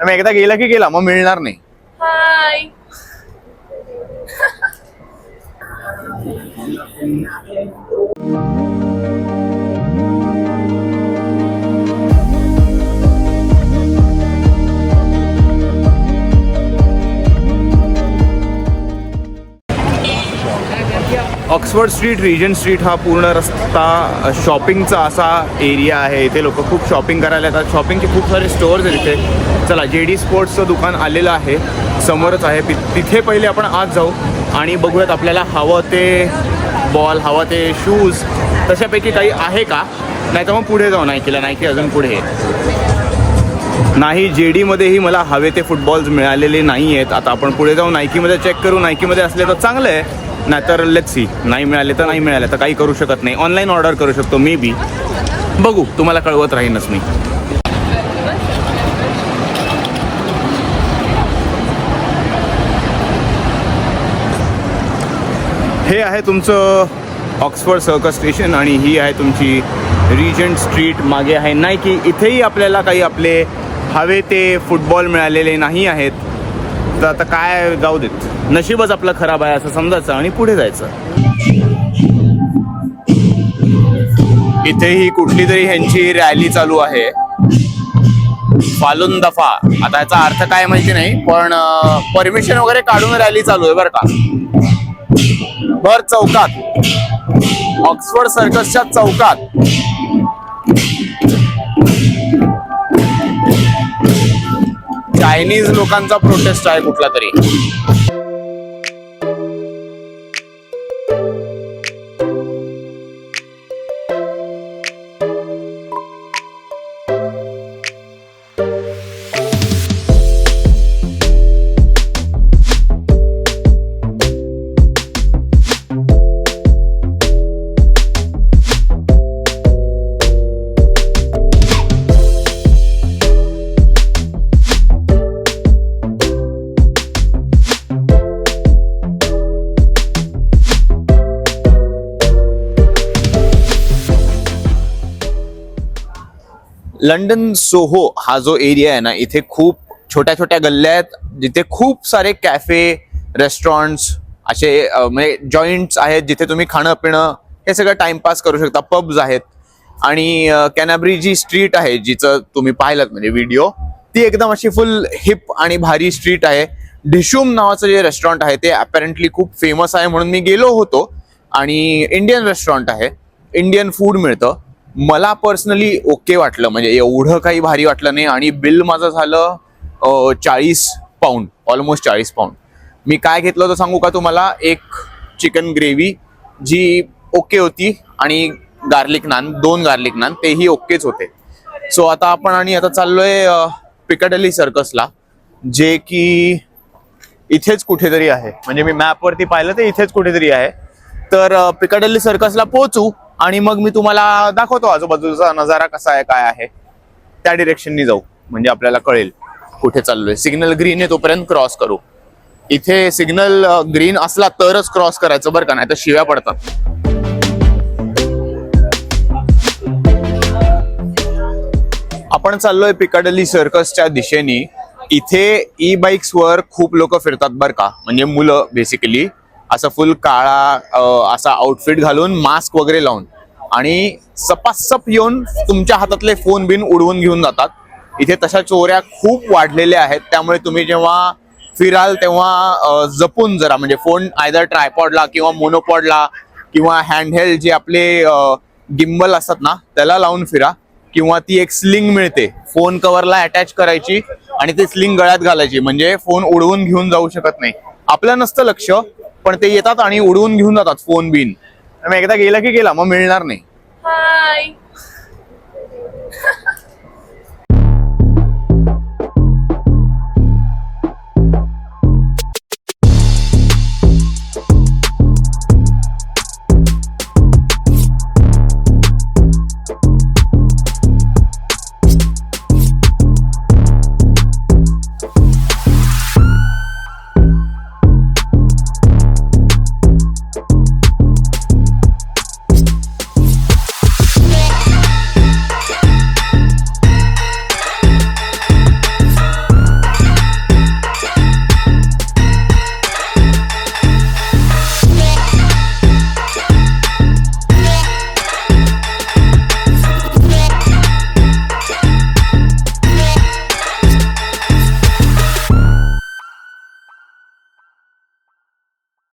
मग एकदा गेला की गेला, मग मिळणार नाही. हाय. ऑक्सफर्ड स्ट्रीट, रिजंट स्ट्रीट हा पूर्ण रस्ता शॉपिंगचा असा एरिया आहे. इथे लोक खूप शॉपिंग करायला येतात. शॉपिंगचे खूप सारे स्टोअर्स आहेत इथे. चला, JD स्पोर्ट्सचं दुकान आलेलं आहे, समोरच आहे. तिथे पहिले आपण आत जाऊ आणि बघूयात आपल्याला हवं ते बॉल, हवं ते शूज तशापैकी काही आहे का. नाही तर मग पुढे जाऊ नायकीला. नायकी अजून पुढे नाही. JDमध्येही मला हवे ते फुटबॉल्स मिळालेले नाही आहेत. आता आपण पुढे जाऊ, नायकीमध्ये चेक करू. नायकीमध्ये असले तर चांगलं आहे, नाहीतर लेट्स सी. नाही मिळाले तर नाही मिळाले तर काही करू शकत नाही. ऑनलाईन ऑर्डर करू शकतो मे बी. बघू, तुम्हाला कळवत राहीनच मी. हे आहे तुमचं ऑक्सफर्ड सर्कस स्टेशन आणि ही आहे तुमची रिजंट स्ट्रीट. मागे आहे नायकी. इथेही आपल्याला काही आपले हवे ते फुटबॉल मिळालेले नाही आहेत. तर आता काय, जाऊ देत, नशीबच आपलं खराब आहे असं समजायचं आणि पुढे जायचं. इथेही कुठली तरी ह्यांची रॅली चालू आहे, फालून दफा. आता याचा अर्थ काय माहिती नाही, पण परमिशन वगैरे काढून रॅली चालू आहे बरं का. भर चौकात, ऑक्सफर्ड सर्कसच्या चौकात. चायनीज लोकांचा प्रोटेस्ट आहे कुठला तरी. लंडन सोहो हा जो एरिया आहे ना, इथे खूप छोट्या छोट्या गल्ल्या आहेत जिथे खूप सारे कॅफे, रेस्टॉरंट्स असे म्हणजे जॉईंट्स आहेत जिथे तुम्ही खाणं पिणं हे सगळं टाइमपास करू शकता. पब्स आहेत आणि कॅनाब्री जी स्ट्रीट आहे जिचं तुम्ही पाहिलात म्हणजे व्हिडिओ, ती एकदम अशी फुल हिप आणि भारी स्ट्रीट आहे. डिशूम नावाचं जे रेस्टॉरंट आहे ते अपॅरेंटली खूप फेमस आहे म्हणून मी गेलो होतो. आणि इंडियन रेस्टॉरंट आहे, इंडियन फूड मिळतं. मला पर्सनली ओके वाटलं, म्हणजे एवढं काही भारी वाटलं नाही. आणि बिल माझं झालं 40 पाऊंड, ऑलमोस्ट 40 पाऊंड. मी काय घेतलं होतं सांगू का तुम्हाला? एक चिकन ग्रेव्ही जी ओके होती आणि गार्लिक नान, 2 गार्लिक नान, तेही ओकेच होते. सो आता आता चाललोय पिकाडेली सर्कसला, जे की इथेच कुठेतरी आहे. म्हणजे मी मॅपवरती पाहिलं तर इथेच कुठेतरी आहे. तर पिकाडेली सर्कसला पोहोचू आणि मग मी तुम्हाला दाखवतो आजूबाजूचा नजारा कसा आहे, काय आहे. त्या डिरेक्शननी जाऊ म्हणजे आपल्याला कळेल कुठे चाललोय. सिग्नल ग्रीन आहे तोपर्यंत क्रॉस करू. इथे सिग्नल ग्रीन असला तरच क्रॉस करायचं बरं का, नाही तर शिव्या पडतात. आपण चाललोय पिकाडेली सर्कसच्या दिशेने. इथे ई बाईक्स वर खूप लोक फिरतात बरं का, म्हणजे मुलं बेसिकली असं फुल काळा असा आउटफिट घालून, मास्क वगैरे लावून, आणि सपासप येऊन तुमच्या हातातले फोन बिन उडवून घेऊन जातात. इथे तशा चोऱ्या खूप वाढलेल्या आहेत. त्यामुळे तुम्ही जेव्हा फिराल तेव्हा जपून जरा, म्हणजे फोन आयदर ट्रायपॉडला किंवा मोनोपॉडला किंवा हँडहेल्ड जे आपले गिम्बल असतात ना त्याला लावून फिरा. किंवा ती एक स्लिंग मिळते, फोन कव्हरला अटॅच करायची आणि ती स्लिंग गळ्यात घालायची, म्हणजे फोन उडवून घेऊन जाऊ शकत नाही. आपलं नसतं लक्ष, पण ते येतात आणि उडवून घेऊन जातात फोन बिन. मग एकदा गेला की गेला, मग मिळणार नाही. हाय.